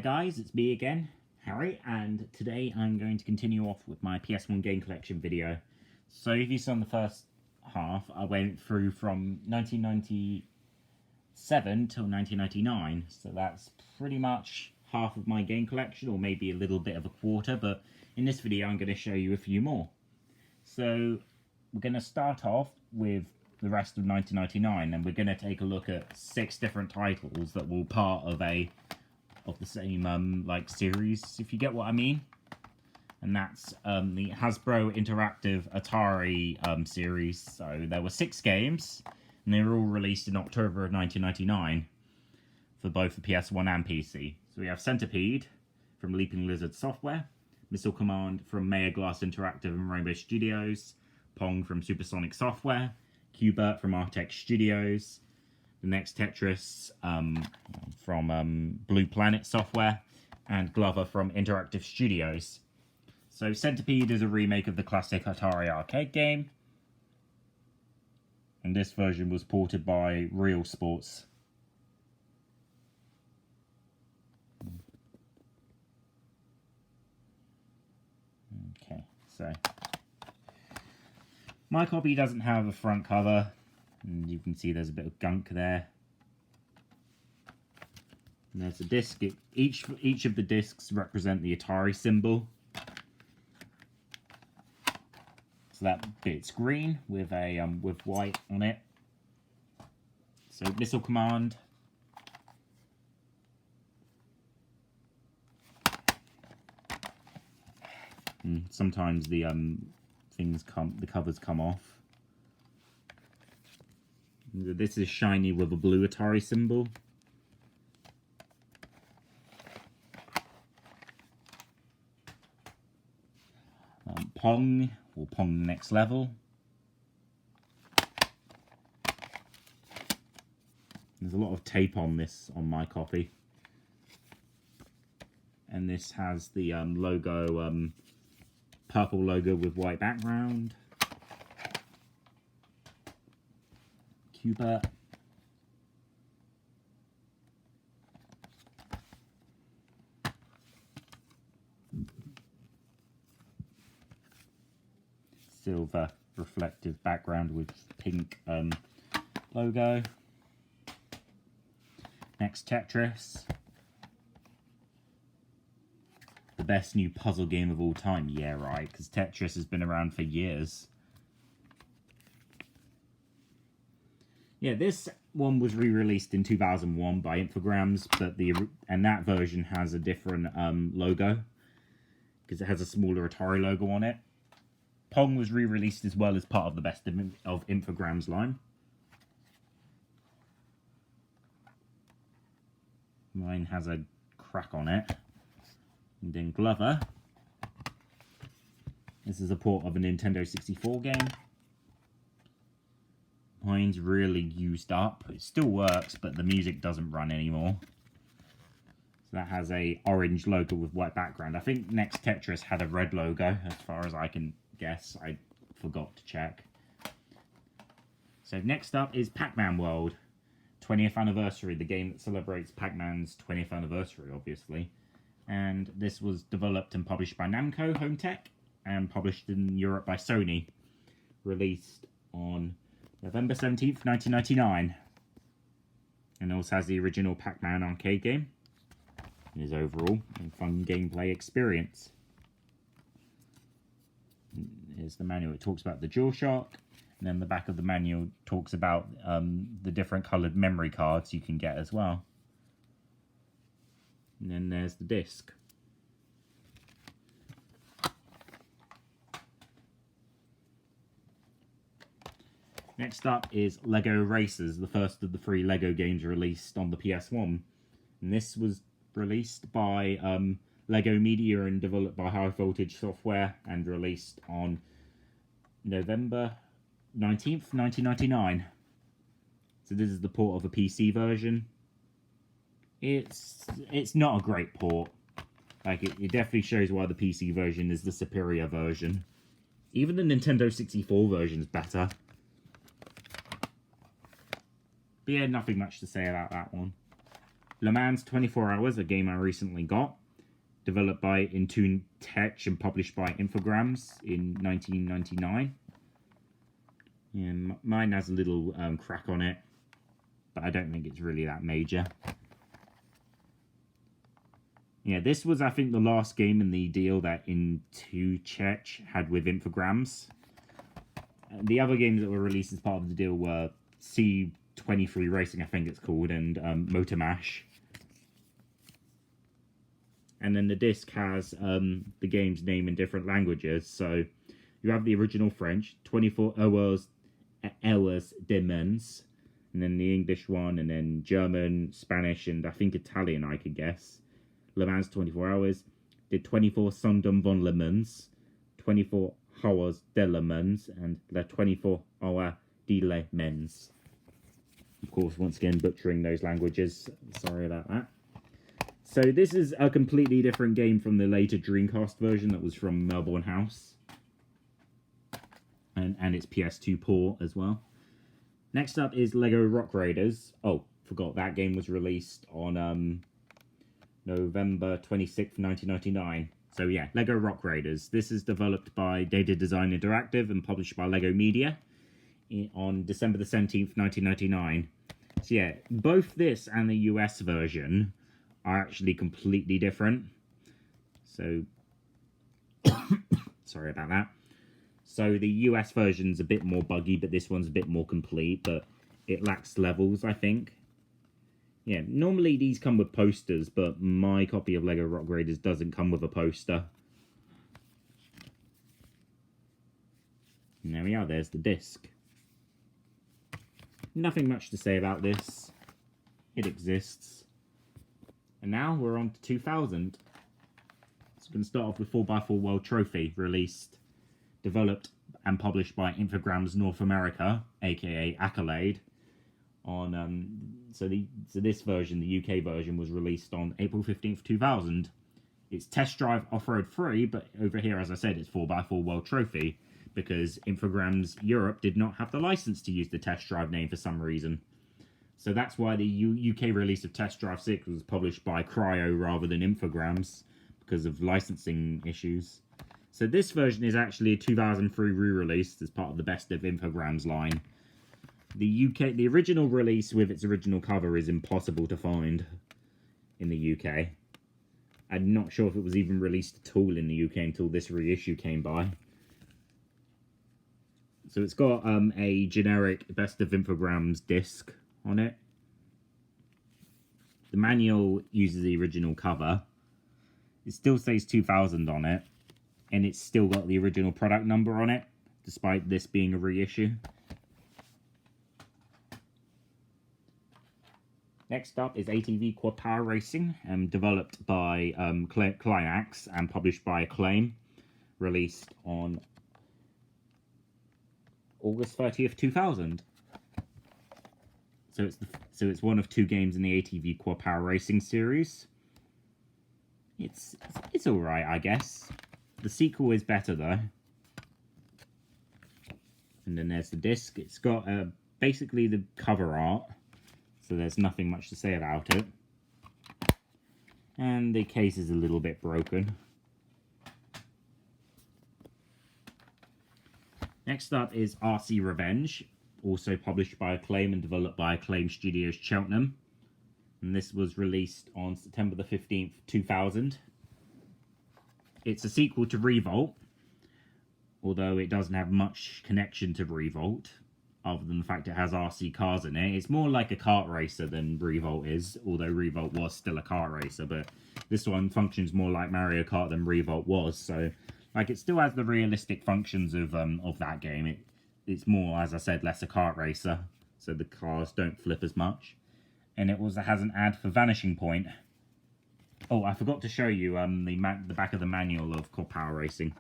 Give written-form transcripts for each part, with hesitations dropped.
Hey guys, it's me again, Harry, and today I'm going to continue off with my PS1 game collection video. So if you saw in the first half, I went through from 1997 till 1999, so that's pretty much half of my game collection, or maybe a little bit of a quarter, but in this video I'm going to show you a few more. So we're going to start off with the rest of 1999, and we're going to take a look at 6 different titles that were part of the same series, if you get what I mean. And that's the Hasbro Interactive Atari series. So there were 6 games, and they were all released in October of 1999 for both the PS1 and PC. So we have Centipede from Leaping Lizard Software, Missile Command from Maya Glass Interactive and Rainbow Studios, Pong from Supersonic Software, Q*bert from Artex Studios, the next Tetris from Blue Planet Software, and Glover from Interactive Studios. So Centipede is a remake of the classic Atari arcade game, and this version was ported by Real Sports. Okay, so my copy doesn't have a front cover, and you can see there's a bit of gunk there. And there's a disc. Each of the discs represent the Atari symbol. So that bit's green with a with white on it. So Missile Command. And sometimes the covers come off. This is shiny with a blue Atari symbol. Pong, or Pong Next Level. There's a lot of tape on this, on my copy. And this has the logo, purple logo with white background. Q*bert. Silver reflective background with pink logo. Next, Tetris. The best new puzzle game of all time. Yeah, right, because Tetris has been around for years. Yeah, this one was re-released in 2001 by Infogrames, but that version has a different logo, because it has a smaller Atari logo on it. Pong was re-released as well as part of the Best of Infogrames line. Mine has a crack on it. And then Glover. This is a port of a Nintendo 64 game. Mine's really used up. It still works, but the music doesn't run anymore. So that has a orange logo with white background. I think Next Tetris had a red logo, as far as I can guess. I forgot to check. So next up is PacMan World. 20th anniversary, the game that celebrates Pac-Man's 20th anniversary, obviously. And this was developed and published by Namco Home Tech, and published in Europe by Sony. Released on November 17th, 1999. And also has the original Pac-Man arcade game. And his overall and fun gameplay experience. Here's the manual. It talks about the DualShock. And then the back of the manual talks about the different coloured memory cards you can get as well. And then there's the disc. Next up is Lego Racers, the first of the 3 Lego games released on the PS1. And this was released by Lego Media and developed by High Voltage Software, and released on November 19th, 1999. So this is the port of a PC version. It's not a great port. Like, it definitely shows why the PC version is the superior version. Even the Nintendo 64 version is better. But yeah, nothing much to say about that one. Le Mans 24 Hours, a game I recently got, developed by Intoon Tech and published by Infogrames in 1999. Yeah, mine has a little crack on it, but I don't think it's really that major. Yeah, this was, I think, the last game in the deal that Intoon Tech had with Infogrames. The other games that were released as part of the deal were C23 Racing, I think it's called, and Motor Mash. And then the disc has the game's name in different languages. So you have the original French, 24 hours de Mans, and then the English one, and then German, Spanish, and I think Italian, I could guess. Le Mans 24 Hours, did 24 Stunden von Le Mans, 24 Hours de Le Mans, and Le 24 Hours de Le Mans. Of course, once again, butchering those languages. Sorry about that. So this is a completely different game from the later Dreamcast version that was from Melbourne House. And its PS2 port as well. Next up is Lego Rock Raiders. Oh, forgot that game was released on November 26th, 1999. So yeah, Lego Rock Raiders. This is developed by Data Design Interactive and published by Lego Media on December the 17th, 1999. So yeah, both this and the US version are actually completely different. So, sorry about that. So the US version's a bit more buggy, but this one's a bit more complete, but it lacks levels, I think. Yeah, normally these come with posters, but my copy of Lego Rock Raiders doesn't come with a poster. And there we are, there's the disc. Nothing much to say about this. It exists. And now we're on to 2000. So we're going to start off with 4x4 World Trophy, released, developed and published by Infogrames North America, aka Accolade. So this version, the UK version, was released on April 15th, 2000. It's test drive off-road free, but over here, as I said, it's 4x4 World Trophy, because Infogrames Europe did not have the license to use the test drive name for some reason. So that's why the UK release of Test Drive 6 was published by Cryo rather than Infogrames, because of licensing issues. So this version is actually a 2003 re-release as part of the Best of Infogrames line. The original release with its original cover is impossible to find in the UK. I'm not sure if it was even released at all in the UK until this reissue came by. So it's got a generic Best of Infogrames disc on it. The manual uses the original cover. It still says 2000 on it, and it's still got the original product number on it, despite this being a reissue. Next up is ATV Power Racing, developed by Climax and published by Acclaim, released on August 30th, 2000. So it's one of two games in the ATV Power Racing series. It's alright, I guess. The sequel is better though. And then there's the disc. It's got basically the cover art, so there's nothing much to say about it. And the case is a little bit broken. Next up is RC Revenge, also published by Acclaim and developed by Acclaim Studios Cheltenham. And this was released on September the 15th, 2000. It's a sequel to Revolt, although it doesn't have much connection to Revolt, other than the fact it has RC cars in it. It's more like a kart racer than Revolt is, although Revolt was still a kart racer, but this one functions more like Mario Kart than Revolt was, so like it still has the realistic functions of that game. It's more, as I said, less a kart racer, so the cars don't flip as much. And it also has an ad for Vanishing Point. Oh, I forgot to show you the back of the manual of Power Racing.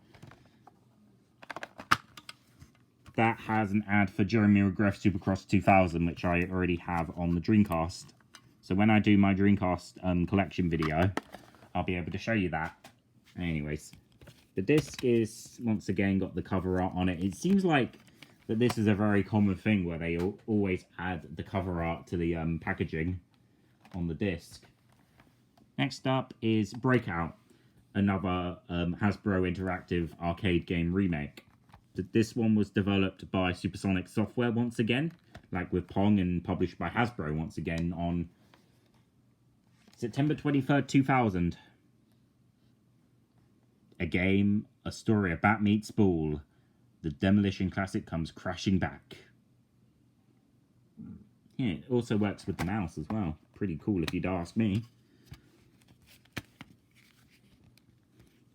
That has an ad for Jeremy McGrath Supercross 2000, which I already have on the Dreamcast. So when I do my Dreamcast collection video, I'll be able to show you that. Anyways, the disc is, once again, got the cover art on it. It seems like that this is a very common thing where they always add the cover art to the packaging on the disc. Next up is Breakout, another Hasbro interactive arcade game remake. This one was developed by Supersonic Software once again, like with Pong, and published by Hasbro once again on September 23rd, 2000. A game, a story, a bat meets ball. The Demolition Classic comes crashing back. Yeah, it also works with the mouse as well. Pretty cool if you'd ask me.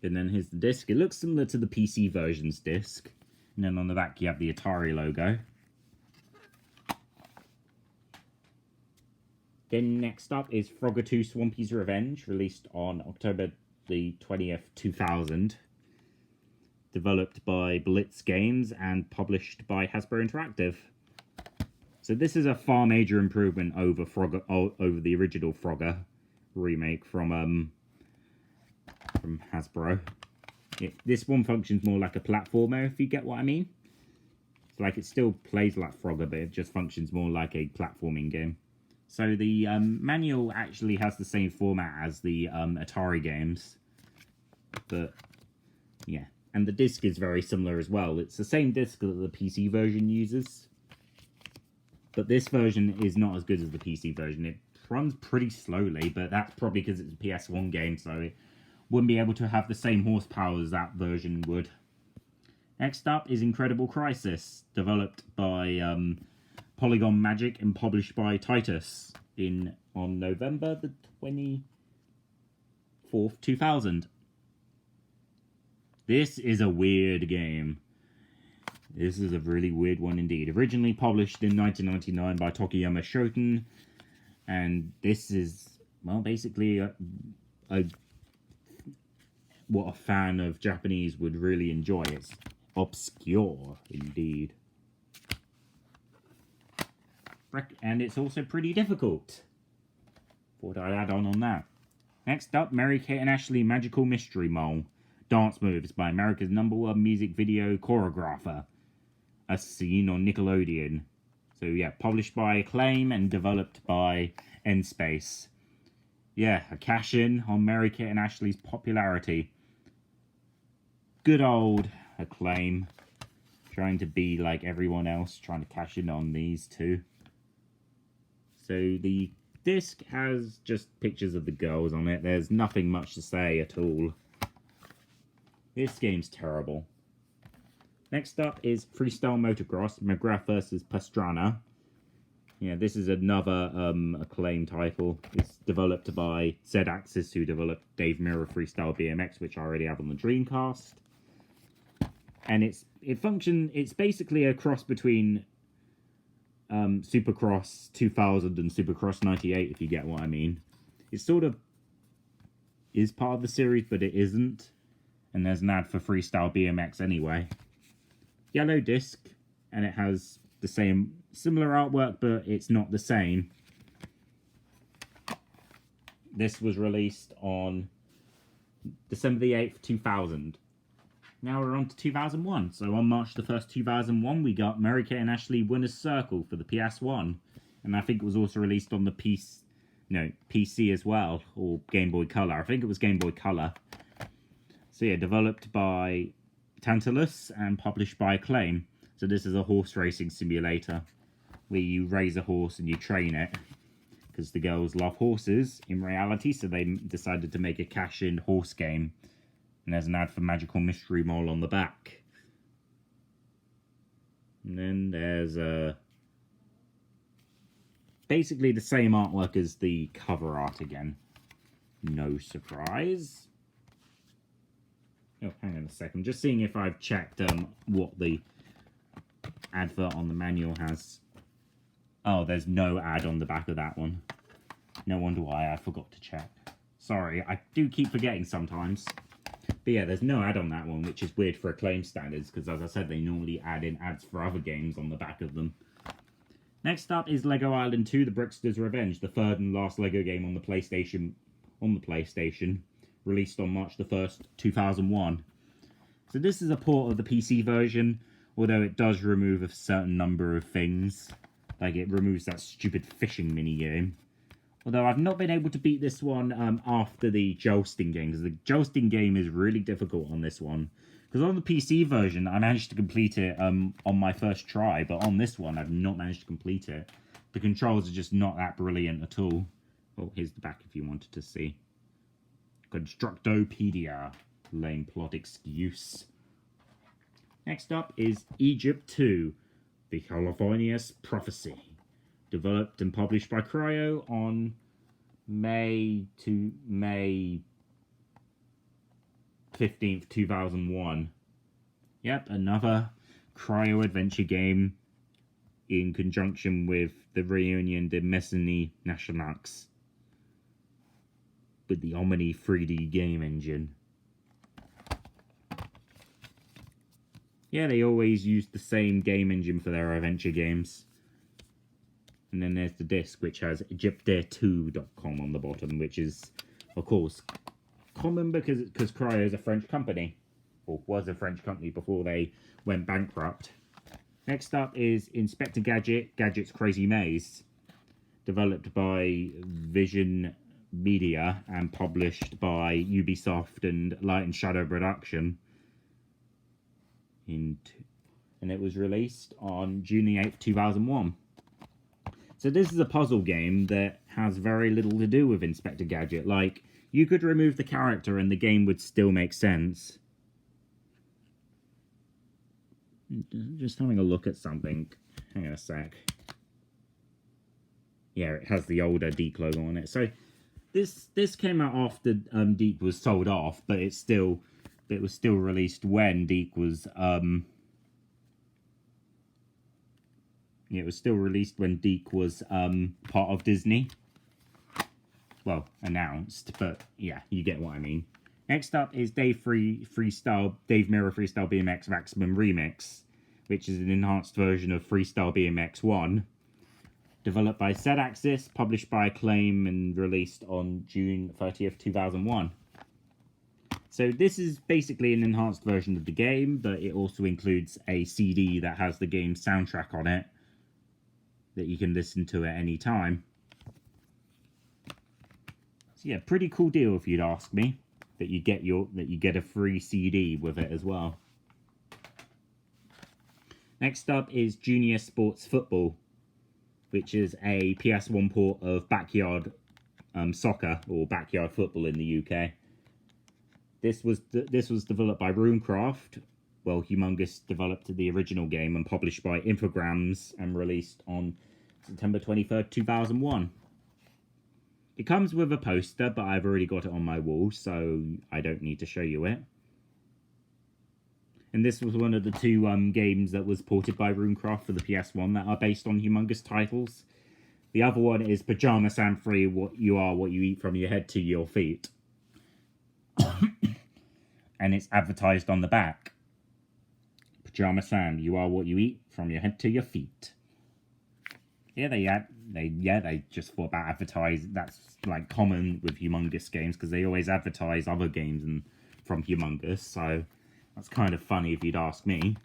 And then here's the disc. It looks similar to the PC version's disc. And then on the back you have the Atari logo. Then next up is Frogger 2 Swampy's Revenge, released on October the 20th, 2000. Developed by Blitz Games and published by Hasbro Interactive. So this is a far major improvement over over the original Frogger remake from Hasbro. This one functions more like a platformer, if you get what I mean. It's like it still plays like Frogger, but it just functions more like a platforming game. So the manual actually has the same format as the Atari games, but yeah, and the disc is very similar as well. It's the same disc that the PC version uses, but this version is not as good as the PC version. It runs pretty slowly, but that's probably because it's a PS1 game, so it wouldn't be able to have the same horsepower as that version would. Next up is Incredible Crisis, developed by Polygon Magic and published by Titus on November the 24th, 2000. This is a weird game. This is a really weird one indeed. Originally published in 1999 by Tokuyama Shoten, and this is, well, basically what a fan of Japanese would really enjoy. It's obscure indeed. And it's also pretty difficult. Thought I'd add on that. Next up, Mary-Kate and Ashley Magical Mystery Mole. Dance Moves by America's #1 music video choreographer. A scene on Nickelodeon. So yeah, published by Acclaim and developed by N-Space. Yeah, a cash-in on Mary-Kate and Ashley's popularity. Good old Acclaim. Trying to be like everyone else, trying to cash in on these two. So the disc has just pictures of the girls on it. There's nothing much to say at all. This game's terrible. Next up is Freestyle Motocross, McGrath vs. Pastrana. Yeah, this is another Acclaim title. It's developed by Z-Axis, who developed Dave Mirra Freestyle BMX, which I already have on the Dreamcast. And it's basically a cross between Supercross 2000 and Supercross 98, if you get what I mean. It sort of is part of the series, but it isn't. And there's an ad for Freestyle BMX anyway. Yellow disc, and it has the similar artwork, but it's not the same. This was released on December the 8th, 2000. Now we're on to 2001. So on March the 1st, 2001, we got Mary-Kate and Ashley Winner's Circle for the PS1. And I think it was also released on the PC as well, or Game Boy Color. I think it was Game Boy Color. So yeah, developed by Tantalus and published by Acclaim. So this is a horse racing simulator where you raise a horse and you train it. Because the girls love horses in reality, so they decided to make a cash-in horse game. And there's an ad for Magical Mystery Mole on the back. And then there's basically the same artwork as the cover art again. No surprise. Oh, hang on a second. Just seeing if I've checked what the advert on the manual has. Oh, there's no ad on the back of that one. No wonder why I forgot to check. Sorry, I do keep forgetting sometimes. But yeah, there's no ad on that one, which is weird for Acclaim standards, because as I said, they normally add in ads for other games on the back of them. Next up is Lego Island 2, The Brickster's Revenge, the third and last Lego game on the PlayStation, released on March the 1st, 2001. So this is a port of the PC version, although it does remove a certain number of things. Like it removes that stupid fishing minigame. Although I've not been able to beat this one after the jousting game, because the jousting game is really difficult on this one. Because on the PC version, I managed to complete it on my first try, but on this one, I've not managed to complete it. The controls are just not that brilliant at all. Oh, here's the back if you wanted to see. Constructopedia. Lame plot excuse. Next up is Egypt 2, The California's Prophecy. Developed and published by Cryo on May 15th, 2001. Yep, another Cryo adventure game in conjunction with the Réunion de Messenie Nationaux with the Omni 3D game engine. Yeah, they always use the same game engine for their adventure games. And then there's the disc, which has Egyptair2.com on the bottom, which is, of course, common because Cryo is a French company, or was a French company before they went bankrupt. Next up is Inspector Gadget, Gadget's Crazy Maze, developed by Vision Media and published by Ubisoft and Light and Shadow Production. And it was released on June 8th, 2001. So this is a puzzle game that has very little to do with Inspector Gadget. Like, you could remove the character and the game would still make sense. Just having a look at something. Hang on a sec. Yeah, it has the older Deke logo on it. So this came out after Deke was sold off, but it was still released when Deke was it was still released when Deke was part of Disney. Well, announced, but yeah, you get what I mean. Next up is Dave Mirra Freestyle BMX Maximum Remix, which is an enhanced version of Freestyle BMX 1. Developed by Z-Axis, published by Acclaim, and released on June 30th, 2001. So this is basically an enhanced version of the game, but it also includes a CD that has the game's soundtrack on it that you can listen to at any time. So yeah, pretty cool deal if you'd ask me. That you get a free CD with it as well. Next up is Junior Sports Football, which is a PS1 port of Backyard Soccer or Backyard Football in the UK. This was developed by Runecraft. Well, Humongous developed the original game and published by Infogrames and released on September 23rd, 2001. It comes with a poster, but I've already got it on my wall, so I don't need to show you it. And this was one of the two games that was ported by Runecraft for the PS1 that are based on Humongous titles. The other one is Pajama Sam Free, what you are, what you eat from your head to your feet. And it's advertised on the back. Pajama Sam, you are what you eat from your head to your feet. Yeah, they just thought about advertise. That's like common with Humongous games because they always advertise other games from Humongous. So that's kind of funny if you'd ask me.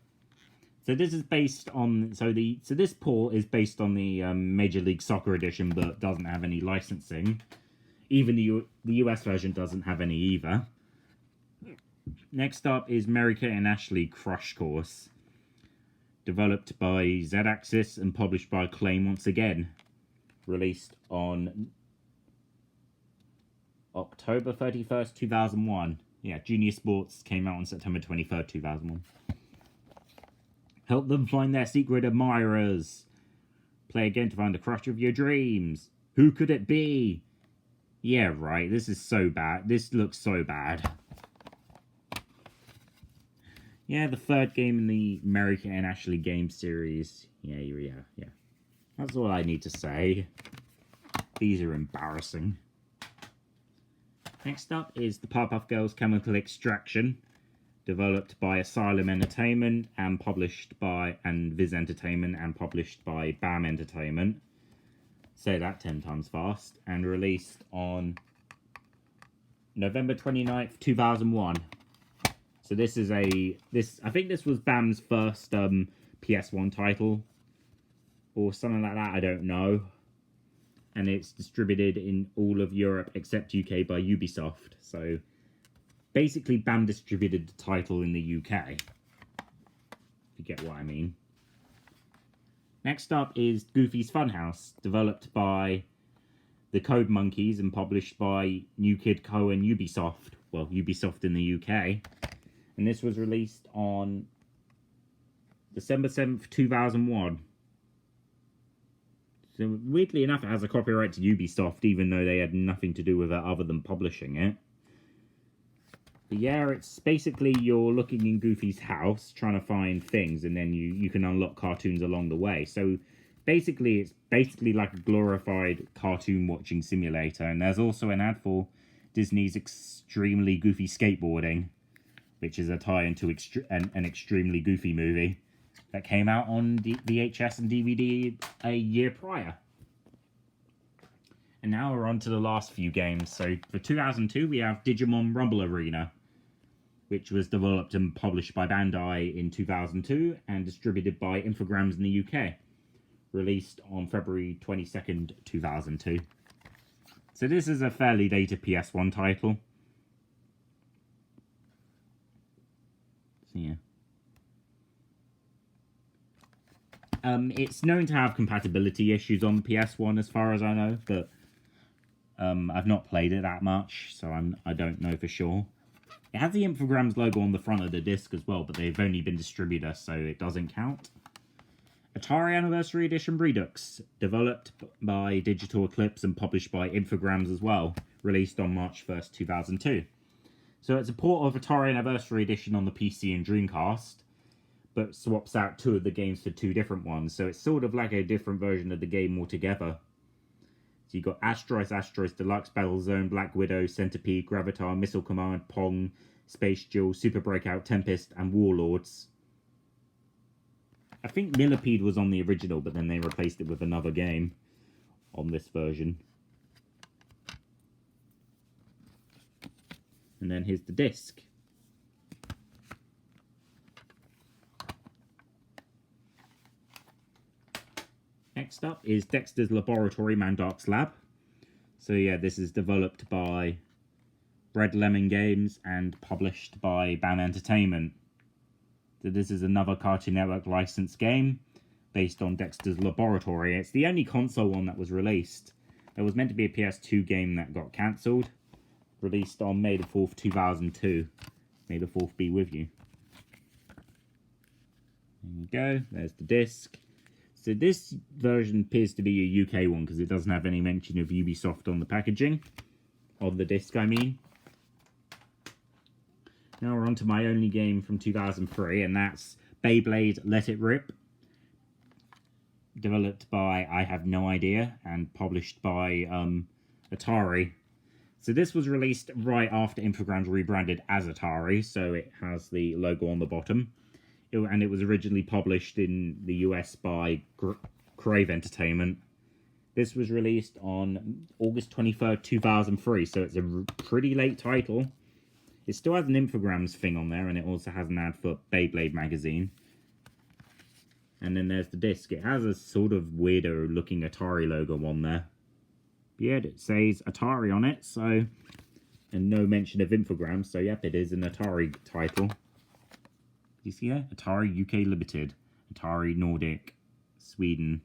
So this is based on this port is based on the Major League Soccer edition, but doesn't have any licensing. Even the US version doesn't have any either. Next up is Mary-Kate and Ashley Crush Course. Developed by Z-Axis and published by Acclaim once again. Released on October 31st, 2001. Yeah, Junior Sports came out on September 23rd, 2001. Help them find their secret admirers. Play again to find the crush of your dreams. Who could it be? Yeah, right, this is so bad. This looks so bad. Yeah, the third game in the Mary-Kate and Ashley game series. Yeah. That's all I need to say. These are embarrassing. Next up is the Powerpuff Girls Chemical Extraction. Developed by Asylum Entertainment and published by Viz Entertainment and published by BAM Entertainment. Say that 10 times fast. And released on November 29th, 2001. So this is I think this was BAM's first PS1 title. Or something like that, I don't know. and it's distributed in all of Europe except UK by Ubisoft. So basically BAM distributed the title in the UK, if you get what I mean. Next up is Goofy's Funhouse, developed by the Code Monkeys and published by New Kid Co and Ubisoft. Well, Ubisoft in the UK. And this was released on December 7th, 2001. So weirdly enough, it has a copyright to Ubisoft, even though they had nothing to do with it other than publishing it. But yeah, it's basically you're looking in Goofy's house, trying to find things, and then you can unlock cartoons along the way. So basically, it's basically like a glorified cartoon watching simulator. And there's also an ad for Disney's Extremely Goofy Skateboarding, which is a tie-in to an Extremely Goofy movie that came out on VHS and DVD a year prior. And now we're on to the last few games. So for 2002, we have Digimon Rumble Arena, which was developed and published by Bandai in 2002 and distributed by Infogrames in the UK. Released on February 22nd, 2002. So this is a fairly dated PS1 title. So yeah. It's known to have compatibility issues on PS1 as far as I know, but I've not played it that much, so I don't know for sure. It has the Infogrames logo on the front of the disc as well, but they've only been distributor, so it doesn't count. Atari Anniversary Edition Redux, developed by Digital Eclipse and published by Infogrames as well, released on March 1st, 2002. So it's a port of Atari Anniversary Edition on the PC and Dreamcast, but swaps out two of the games for two different ones, so it's sort of like a different version of the game altogether. So you got Asteroids Deluxe, Battle Zone, Black Widow, Centipede, Gravitar, Missile Command, Pong, Space Duel, Super Breakout, Tempest, and Warlords. I think Millipede was on the original, but then they replaced it with another game on this version. And then here's the disc. Next up is Dexters Laboratory Mandark's Lab. So yeah, this is developed by Bread Lemon Games and published by BAM Entertainment. So this is another Cartoon Network licensed game based on Dexter's Laboratory. It's the only console one that was released. It was meant to be a PS2 game that got cancelled. Released on May the 4th, 2002. May the 4th be with you. There you go. There's the disc. So this version appears to be a UK one because it doesn't have any mention of Ubisoft on the packaging. Of the disc, I mean. Now we're on to my only game from 2003, and that's Beyblade Let It Rip. Developed by I have no idea, and published by Atari. So this was released right after Infogrames rebranded as Atari, so it has the logo on the bottom. And it was originally published in the US by Crave Entertainment. This was released on August 23rd, 2003, so it's a pretty late title. It still has an Infogrames thing on there, and it also has an ad for Beyblade magazine. And then there's the disc. It has a sort of weirdo looking Atari logo on there. But yeah, it says Atari on it, so... And no mention of Infogrames, so yep, it is an Atari title. You see that? Atari UK Limited. Atari Nordic. Sweden.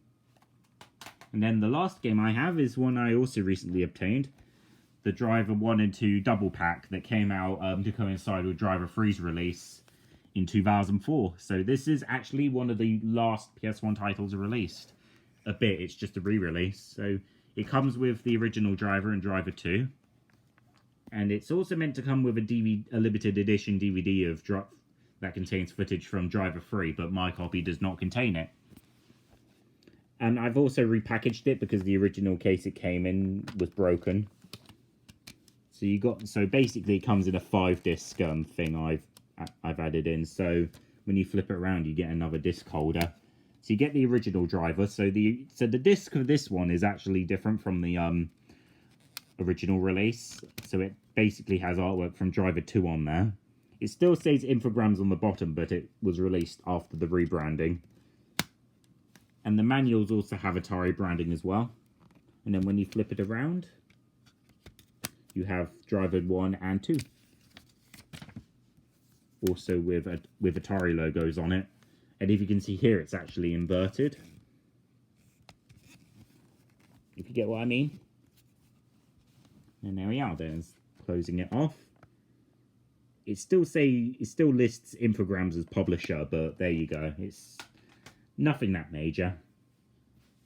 And then the last game I have is one I also recently obtained. The Driver 1 and 2 double pack that came out to coincide with Driver 3's release in 2004. So this is actually one of the last PS1 titles released. A bit, it's just a re-release. So it comes with the original Driver and Driver 2. And it's also meant to come with a limited edition DVD of that contains footage from Driver 3, but my copy does not contain it. And I've also repackaged it because the original case it came in was broken. So basically it comes in a 5-disc thing I've added in. So when you flip it around, you get another disc holder. So you get the original Driver. So the disc of this one is actually different from the original release. So it basically has artwork from Driver 2 on there. It still says Infogrames on the bottom, but it was released after the rebranding. And the manuals also have Atari branding as well. And then when you flip it around, you have driver 1 and 2. Also with Atari logos on it. And if you can see here, it's actually inverted. If you get what I mean. And there we are, there's closing it off. It still lists Infogrames as publisher, but there you go. It's nothing that major.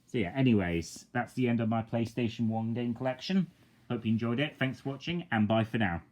So yeah, anyways, that's the end of my PlayStation 1 game collection. Hope you enjoyed it. Thanks for watching, and bye for now.